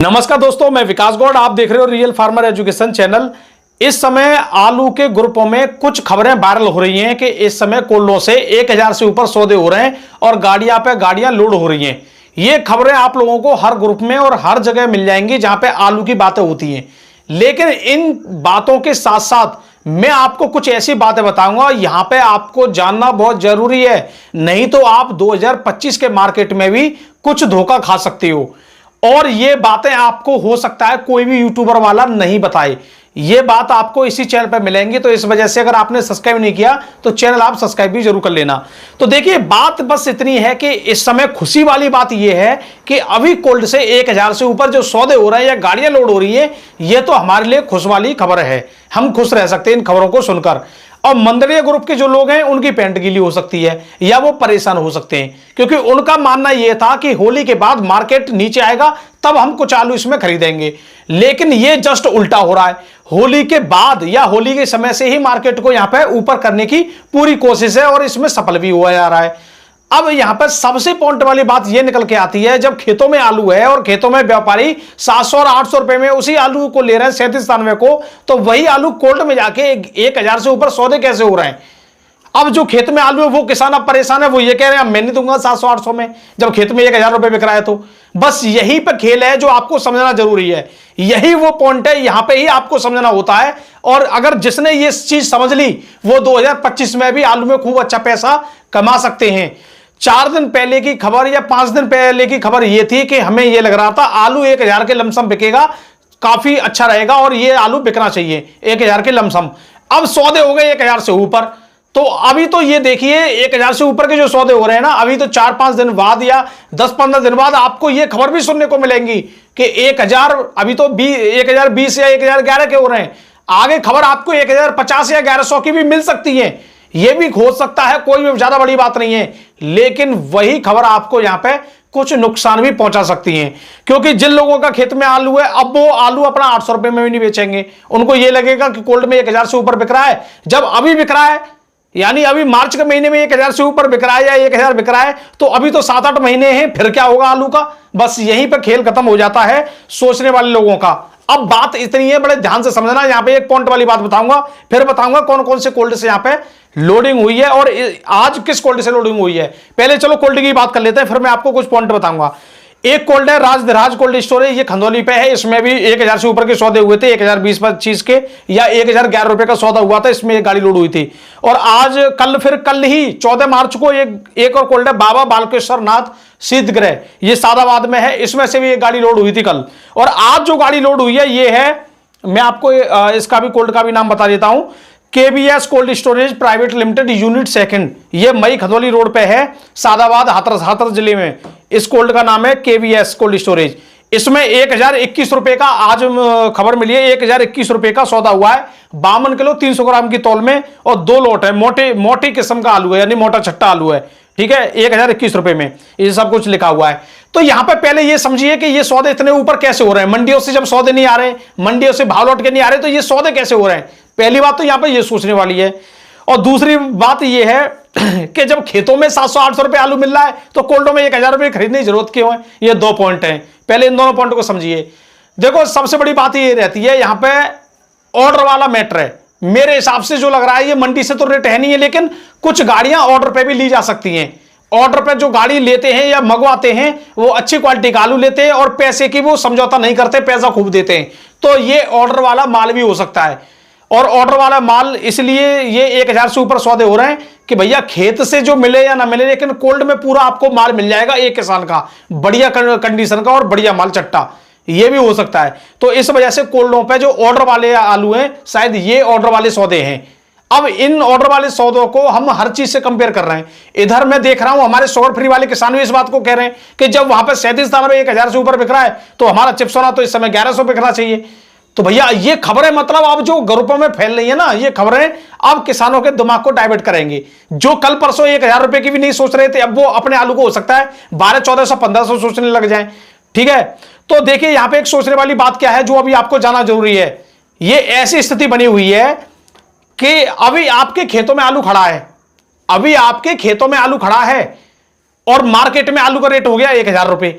नमस्कार दोस्तों, मैं विकास गौड़। आप देख रहे हो रियल फार्मर एजुकेशन चैनल। इस समय आलू के ग्रुपों में कुछ खबरें वायरल हो रही हैं कि इस समय कोल्डों से 1000 से ऊपर सौदे हो रहे हैं और गाड़ियां पे गाड़ियां लोड हो रही हैं। ये खबरें आप लोगों को हर ग्रुप में और हर जगह मिल जाएंगी जहां पे आलू की बातें होती हैं। लेकिन इन बातों के साथ साथ मैं आपको कुछ ऐसी बातें बताऊंगा, यहां पे आपको जानना बहुत जरूरी है, नहीं तो आप 2025 के मार्केट में भी कुछ धोखा खा सकते हो। और ये बातें आपको हो सकता है कोई भी यूट्यूबर वाला नहीं बताए, ये बात आपको इसी चैनल पर मिलेंगी। तो इस वजह से अगर आपने सब्सक्राइब नहीं किया तो चैनल आप सब्सक्राइब भी जरूर कर लेना। तो देखिए, बात बस इतनी है कि इस समय खुशी वाली बात यह है कि अभी कोल्ड से 1000 से ऊपर जो सौदे हो रहे हैं या गाड़ियां लोड हो रही है, यह तो हमारे लिए खुश वाली खबर है। हम खुश रह सकते हैं इन खबरों को सुनकर। और मंदड़िया ग्रुप के जो लोग हैं उनकी पैंट गीली हो सकती है या वो परेशान हो सकते हैं, क्योंकि उनका मानना यह था कि होली के बाद मार्केट नीचे आएगा तब हम कुछ आलू इसमें खरीदेंगे। लेकिन ये जस्ट उल्टा हो रहा है। होली के बाद या होली के समय से ही मार्केट को यहां पे ऊपर करने की पूरी कोशिश है और इसमें सफल भी हुआ जा रहा है। अब यहां पर सबसे पॉइंट वाली बात यह निकल के आती है, जब खेतों में आलू है और खेतों में व्यापारी 700 और 800 रुपए में उसी आलू को ले रहे हैं 37-97 को, तो वही आलू कोल्ड में जाके 1000 से ऊपर सौदे कैसे हो रहे हैं। अब जो खेत में आलू है वो किसान अब परेशान है, वो ये कह रहे हैं मैं नहीं दूंगा 700-800 में, जब खेत में 1000 रुपए बिक रहा है। तो बस यही पे खेल है जो आपको समझना जरूरी है। यही वो पॉइंट है, यहां पे ही आपको समझना होता है। और अगर जिसने ये चीज समझ ली वो 2025 में भी आलू में खूब अच्छा पैसा कमा सकते हैं। 4 दिन पहले की खबर या 5 दिन पहले की खबर यह थी कि हमें यह लग रहा था आलू 1000 के लमसम बिकेगा, काफी अच्छा रहेगा और ये आलू बिकना चाहिए 1000 के लमसम। अब सौदे हो गए 1000 से ऊपर। तो अभी तो ये देखिए 1000 से ऊपर के जो सौदे हो रहे हैं ना, अभी तो 4-5 दिन बाद या 10-15 दिन बाद आपको ये खबर भी सुनने को मिलेंगी कि 1000, अभी तो 1020 या 1011 के हो रहे हैं। आगे खबर आपको 1050 या 1100 की भी मिल सकती है, ये भी हो सकता है, कोई भी ज्यादा बड़ी बात नहीं है। लेकिन वही खबर आपको यहां पे कुछ नुकसान भी पहुंचा सकती है, क्योंकि जिन लोगों का खेत में आलू है अब वो आलू अपना 800 रुपए में भी नहीं बेचेंगे। उनको ये लगेगा कि कोल्ड में 1000 से ऊपर बिक रहा है, जब अभी बिक रहा है, यानी अभी मार्च के महीने में 1000 से ऊपर बिक रहा है या 1000 बिक रहा है, तो अभी तो 7-8 महीने हैं, फिर क्या होगा आलू का। बस यहीं पर खेल खत्म हो जाता है सोचने वाले लोगों का। अब बात इतनी है, बड़े ध्यान से समझना। यहां पे एक पॉइंट वाली बात बताऊंगा, फिर बताऊंगा कौन कौन से कोल्ड से यहां पे लोडिंग हुई है और आज किस कोल्ड से लोडिंग हुई है। पहले चलो कोल्ड की बात कर लेते हैं, फिर मैं आपको कुछ पॉइंट बताऊंगा। एक कोल्ड है राज कोल्ड स्टोरेज, ये खंदौली पे है। इसमें भी 1000 से ऊपर के सौदे हुए थे, 1020-25 के या 1011 रुपए का सौदा हुआ था, इसमें एक गाड़ी लोड हुई थी। और आज कल ही 14 मार्च को एक और कोल्ड है बाबा बालकेश्वर नाथ सिद्ध ग्रह, ये सादाबाद में है, इसमें से भी एक गाड़ी लोड हुई थी कल। और आज जो गाड़ी लोड हुई है ये है, मैं आपको इसका भी कोल्ड का भी नाम बता देता हूं, KBS cold storage private limited unit second, ये मई खदौली रोड पे है, सादाबाद हाथरस जिले में। इस कोल्ड का नाम है केबीएस कोल्ड स्टोरेज। इसमें 1021 रुपए का आज खबर मिली है, 1021 रुपए का सौदा हुआ है। 52 किलो 300 ग्राम की तौल में और 2 लोट है, मोटी किस्म का आलू है, यानी मोटा छट्टा आलू है। ठीक है, 1021 रुपए में ये सब कुछ लिखा हुआ है। तो यहां पे पहले ये समझिए कि ये सौदे इतने ऊपर कैसे हो रहे हैं। मंडियों से जब सौदे नहीं आ रहे, मंडियों से भाव लौट के नहीं आ रहे, तो ये सौदे कैसे हो रहे हैं, पहली बात तो यहां पे ये सोचने वाली है। और दूसरी बात ये है कि जब खेतों में 700-800 रुपए आलू मिल रहा है तो कोल्डों में 1000 रुपए खरीदने की जरूरत क्यों है। ये 2 पॉइंट हैं, पहले इन दोनों पॉइंट को समझिए। देखो, सबसे बड़ी बात ये रहती है यहां पे ऑर्डर वाला मैटर है। मेरे हिसाब से जो लग रहा है, ये मंडी से तो रेट है नहीं है, लेकिन कुछ गाड़ियां ऑर्डर पे भी ली जा सकती हैं। ऑर्डर पे जो गाड़ी लेते हैं या मंगवाते हैं वो अच्छी क्वालिटी का आलू लेते हैं और पैसे की वो समझौता नहीं करते, पैसा खूब देते हैं। तो ये ऑर्डर वाला माल भी हो सकता है। और ऑर्डर वाला माल इसलिए ये 1000 से ऊपर सौदे हो रहे हैं कि भैया खेत से जो मिले या ना मिले, लेकिन कोल्ड में पूरा आपको माल मिल जाएगा एक किसान का, बढ़िया कंडीशन का और बढ़िया माल चट्टा, ये भी हो सकता है। तो इस वजह से कोल्डों पे जो ऑर्डर वाले आलू हैं, शायद ये ऑर्डर वाले सौदे हैं। अब इन ऑर्डर वाले सौदों को हम हर चीज से कंपेयर कर रहे हैं। इधर मैं देख रहा हूं हमारे शुगर फ्री वाले किसान भी इस बात को कह रहे हैं कि जब वहां पर 37-97 1000 से ऊपर बिक रहा है तो हमारा चिप्स सोना तो इस समय 1100 बिकना चाहिए। तो भैया ये खबरें, मतलब अब जो ग्रुपों में फैल रही है ना, ये खबरें अब किसानों के दिमाग को डाइवर्ट करेंगे। जो कल परसों 1000 रुपए की भी नहीं सोच रहे थे, अब वो अपने आलू को हो सकता है 1200-1400-1500 सोचने लग जाए। ठीक है, तो देखिए यहां पे एक सोचने वाली बात क्या है जो अभी आपको जाना जरूरी है। ये ऐसी स्थिति बनी हुई है कि अभी आपके खेतों में आलू खड़ा है, अभी आपके खेतों में आलू खड़ा है और मार्केट में आलू का रेट हो गया 1000 रुपए।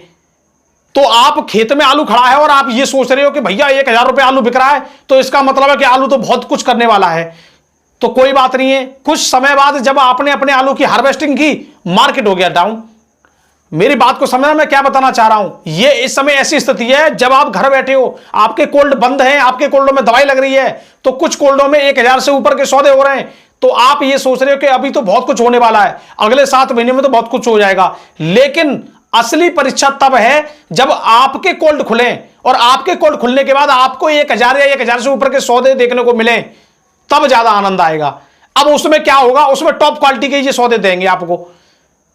तो आप खेत में आलू खड़ा है और आप ये सोच रहे हो कि भैया 1,000 रुपए आलू बिक रहा है, तो इसका मतलब है कि आलू तो बहुत कुछ करने वाला है। तो कोई बात नहीं है, कुछ समय बाद जब आपने अपने आलू की हार्वेस्टिंग की, मार्केट हो गया डाउन। मेरी बात को समझना, मैं क्या बताना चाह रहा हूं। ये इस समय ऐसी स्थिति है जब आप घर बैठे हो, आपके कोल्ड बंद हैं, आपके कोल्डों में दवाई लग रही है, तो कुछ कोल्डों में 1,000 से ऊपर के सौदे हो रहे हैं। तो आप ये सोच रहे हो कि अभी तो बहुत कुछ होने वाला है, अगले 7 महीने में तो बहुत कुछ हो जाएगा। लेकिन असली परीक्षा तब है जब आपके कोल्ड खुले, और आपके कोल्ड खुलने के बाद आपको 1,000 या 1,000 से ऊपर के सौदे देखने को मिले, तब ज्यादा आनंद आएगा। अब उसमें क्या होगा, उसमें टॉप क्वालिटी के ये सौदे देंगे आपको,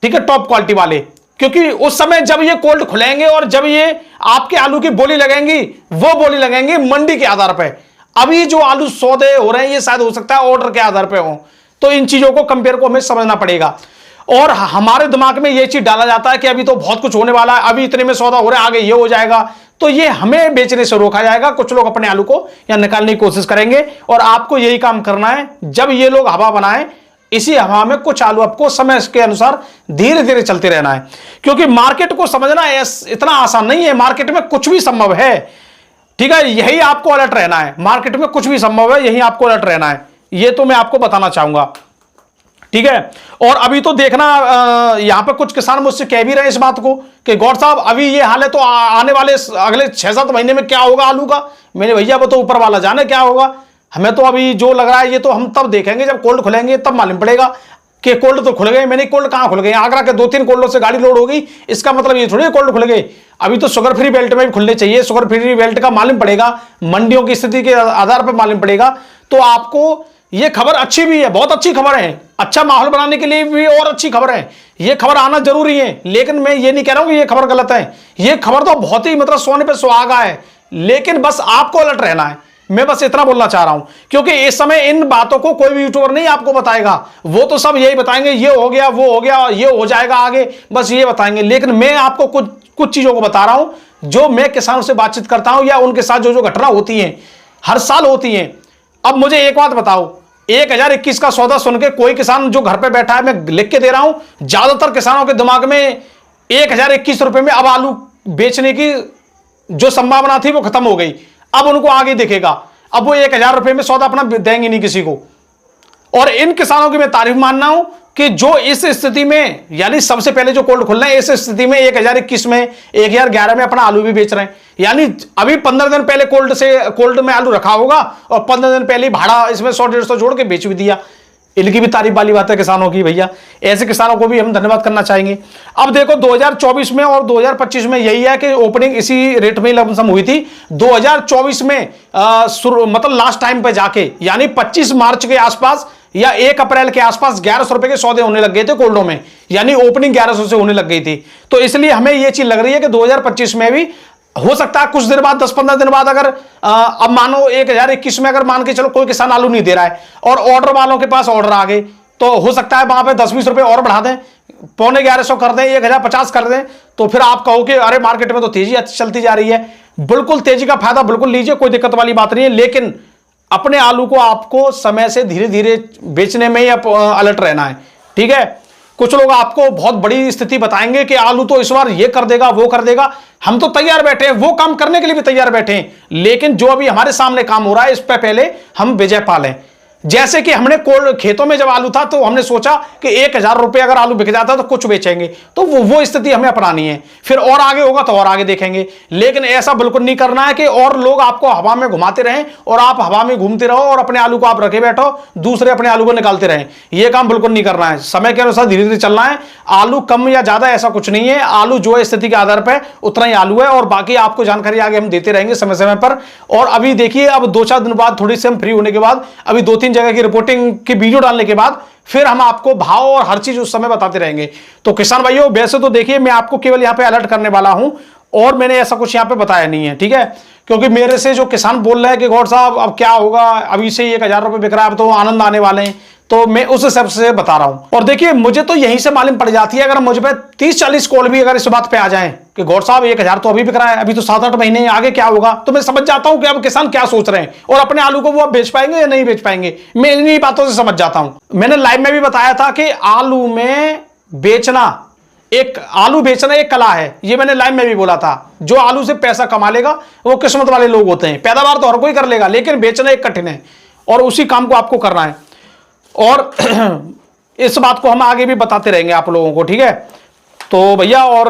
ठीक है, टॉप क्वालिटी वाले। क्योंकि उस समय जब ये कोल्ड खुलेंगे और जब ये आपके आलू की बोली लगेंगी, वो बोली लगेंगी मंडी के आधार पर। अभी जो आलू सौदे हो रहे हैं ये शायद हो सकता है ऑर्डर के आधार पर हो। तो इन चीजों को कंपेयर को हमें समझना पड़ेगा। और हमारे दिमाग में ये चीज डाला जाता है कि अभी तो बहुत कुछ होने वाला है, अभी इतने में सौदा हो रहा है, आगे ये हो जाएगा, तो ये हमें बेचने से रोका जाएगा। कुछ लोग अपने आलू को या निकालने की कोशिश करेंगे, और आपको यही काम करना है। जब ये लोग हवा बनाएं, इसी हवा में कुछ आलू आपको समय के अनुसार धीरे धीरे चलते रहना है। क्योंकि मार्केट को समझना इतना आसान नहीं है, मार्केट में कुछ भी संभव है, ठीक है। यही आपको अलर्ट रहना है, मार्केट में कुछ भी संभव है, यही आपको अलर्ट रहना है। ये तो मैं आपको बताना चाहूंगा, ठीक है। और अभी तो देखना, यहां पे कुछ किसान मुझसे कह भी रहे हैं इस बात को कि गौर साहब अभी ये हाल है तो आने वाले अगले 6-7 महीने में क्या होगा आलू का। मैंने भैया वो तो ऊपर वाला जाने क्या होगा, हमें तो अभी जो लग रहा है ये तो हम तब देखेंगे जब कोल्ड खुलेंगे, तब मालूम पड़ेगा कि कोल्ड तो खुल गए। मैंने कोल्ड कहां खुल गए, आगरा के 2-3 कोल्डों से गाड़ी लोड हो गई, इसका मतलब ये थोड़ी कोल्ड खुल गए। अभी तो शुगर फ्री बेल्ट में भी खुलने चाहिए, शुगर फ्री बेल्ट का मालूम पड़ेगा, मंडियों की स्थिति के आधार पर मालूम पड़ेगा। तो आपको ये खबर अच्छी भी है, बहुत अच्छी खबर है, अच्छा माहौल बनाने के लिए भी और अच्छी खबर है, ये खबर आना जरूरी है। लेकिन मैं ये नहीं कह रहा हूं कि ये खबर गलत है, ये खबर तो बहुत ही मतलब सोने पे सुहागा है। लेकिन बस आपको अलर्ट रहना है, मैं बस इतना बोलना चाह रहा हूं। क्योंकि इस समय इन बातों को कोई भी यूट्यूबर नहीं आपको बताएगा, वो तो सब यही बताएंगे ये हो गया, वो हो गया, ये हो जाएगा आगे, बस ये बताएंगे। लेकिन मैं आपको कुछ चीजों को बता रहा हूं जो मैं किसानों से बातचीत करता हूं, या उनके साथ जो घटना होती है, हर साल होती है। अब मुझे एक बात बताओ, 1021 का सौदा सुन के कोई किसान जो घर पे बैठा है, मैं लिख के दे रहा हूं, ज्यादातर किसानों के दिमाग में 1021 रुपए में अब आलू बेचने की जो संभावना थी वो खत्म हो गई। अब उनको आगे दिखेगा, अब वो 1,000 रुपए में सौदा अपना देंगे नहीं किसी को। और इन किसानों की मैं तारीफ मानना हूं कि जो इस स्थिति में, यानी सबसे पहले जो कोल्ड खुलना है, इस स्थिति में 1021 में, 1011 में अपना आलू भी बेच रहे हैं। यानी अभी 15 दिन पहले कोल्ड में आलू रखा होगा, और 15 दिन पहले भाड़ा इसमें 100-150 जोड़ के बेच भी दिया। इनकी भी तारीफ वाली बात है किसानों की, भैया ऐसे किसानों को भी हम धन्यवाद करना चाहेंगे। अब देखो 2024 में और 2025 में यही है कि ओपनिंग इसी रेट में लमसम हुई थी। 2024 में मतलब लास्ट टाइम पे जाके, यानी 25 मार्च के आसपास या 1 अप्रैल के आसपास 1100 रुपए के सौदे होने लग गए थे कोल्डों में, यानी ओपनिंग 1100 से होने लग गई थी। तो इसलिए हमें यह चीज लग रही है कि 2025 में भी हो सकता है कुछ दिन बाद, 10-15 दिन बाद, अगर अब मानो 1021 में अगर मान के चलो कोई किसान आलू नहीं दे रहा है और ऑर्डर वालों के पास ऑर्डर आ गए, तो हो सकता है वहां पे 10-20 रुपए और बढ़ा दें, 1150 कर दें, 1050 कर दें। तो फिर आप कहो कि अरे मार्केट में तो तेजी चलती जा रही है। बिल्कुल तेजी का फायदा बिल्कुल लीजिए, कोई दिक्कत वाली बात नहीं है। लेकिन अपने आलू को आपको समय से धीरे धीरे बेचने में ही अलर्ट रहना है, ठीक है। कुछ लोग आपको बहुत बड़ी स्थिति बताएंगे कि आलू तो इस बार ये कर देगा, वो कर देगा। हम तो तैयार बैठे हैं, वो काम करने के लिए भी तैयार बैठे हैं। लेकिन जो अभी हमारे सामने काम हो रहा है, इस पे पहले हम विजय पा लें। जैसे कि हमने खेतों में जब आलू था तो हमने सोचा कि 1,000 रुपए अगर आलू बिक जाता तो कुछ बेचेंगे, तो वो स्थिति हमें अपनानी है। फिर और आगे होगा तो और आगे देखेंगे। लेकिन ऐसा बिल्कुल नहीं करना है कि और लोग आपको हवा में घुमाते रहें और आप हवा में घूमते रहो और अपने आलू को आप रखे बैठो, दूसरे अपने आलू को निकालते रहें। यह काम बिल्कुल नहीं करना है। समय के अनुसार धीरे धीरे चलना है। आलू कम या ज्यादा ऐसा कुछ नहीं है, आलू जो है स्थिति के आधार पर उतना ही आलू है, और बाकी आपको जानकारी आगे हम देते रहेंगे समय समय पर। और अभी देखिए, अब 2-4 दिन बाद थोड़ी सी हम फ्री होने के बाद, अभी 2-3 जगह की रिपोर्टिंग की वीडियो डालने के बाद फिर हम आपको भाव और हर चीज उस समय बताते रहेंगे। तो किसान भाइयों, वैसे तो देखिए मैं आपको केवल यहां पे अलर्ट करने वाला हूं, और मैंने ऐसा कुछ यहां पे बताया नहीं है, ठीक है। क्योंकि मेरे से जो किसान बोल रहे हैं कि गौर साहब अब क्या होगा, अभी से 1,000 रुपए बिक रहा है, अब तो आनंद आने वाले हैं, तो मैं उस हिसाब से बता रहा हूं। और देखिए, मुझे तो यहीं से मालूम पड़ जाती है, अगर मुझ पे 30-40 कॉल भी अगर इस बात पे आ जाएं कि गौर साहब 1,000 तो अभी बिक रहा है, अभी तो 7-8 महीने आगे क्या होगा, तो मैं समझ जाता हूं कि अब किसान क्या सोच रहे हैं और अपने आलू को वो अब बेच पाएंगे या नहीं बेच पाएंगे। मैं इन्हीं बातों से समझ जाता हूं। मैंने लाइव में भी बताया था कि आलू में बेचना एक आलू बेचना एक कला है, ये मैंने लाइव में भी बोला था। जो आलू से पैसा कमा लेगा वो किस्मत वाले लोग होते हैं। पैदावार तो हर कोई कर लेगा, लेकिन बेचना एक कठिन है और उसी काम को आपको करना है। और इस बात को हम आगे भी बताते रहेंगे आप लोगों को, ठीक है। तो भैया और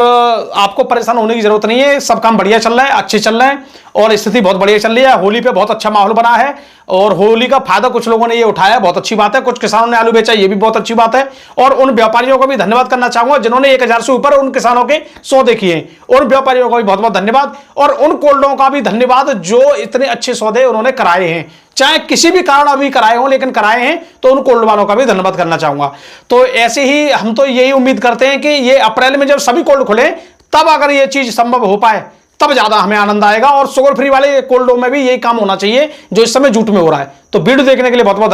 आपको परेशान होने की जरूरत नहीं है, सब काम बढ़िया चल रहा है, अच्छे चल रहे हैं और स्थिति बहुत बढ़िया चल रही है। होली पे बहुत अच्छा माहौल बना है और होली का फायदा कुछ लोगों ने ये उठाया, बहुत अच्छी बात है। कुछ किसानों ने आलू बेचा, ये भी बहुत अच्छी बात है। और उन व्यापारियों को भी धन्यवाद करना चाहूंगा जिन्होंने 1000 से ऊपर उन किसानों के सौदे किए। उन व्यापारियों का भी बहुत बहुत धन्यवाद और उन कोल्डों का भी धन्यवाद जो इतने अच्छे सौदे उन्होंने कराए हैं, चाहे किसी भी कारण अभी कराए हों, लेकिन कराए हैं, तो उन कोल्ड वालों का भी धन्यवाद करना चाहूंगा। तो ऐसे ही हम तो यही उम्मीद करते हैं कि ये अप्रैल में जब सभी कोल्ड खुले तब अगर ये चीज संभव हो पाए तब ज्यादा हमें आनंद आएगा। और शुगर फ्री वाले कोल्डों में भी यही काम होना चाहिए जो इस समय जूट में हो रहा है। तो वीडियो देखने के लिए बहुत बहुत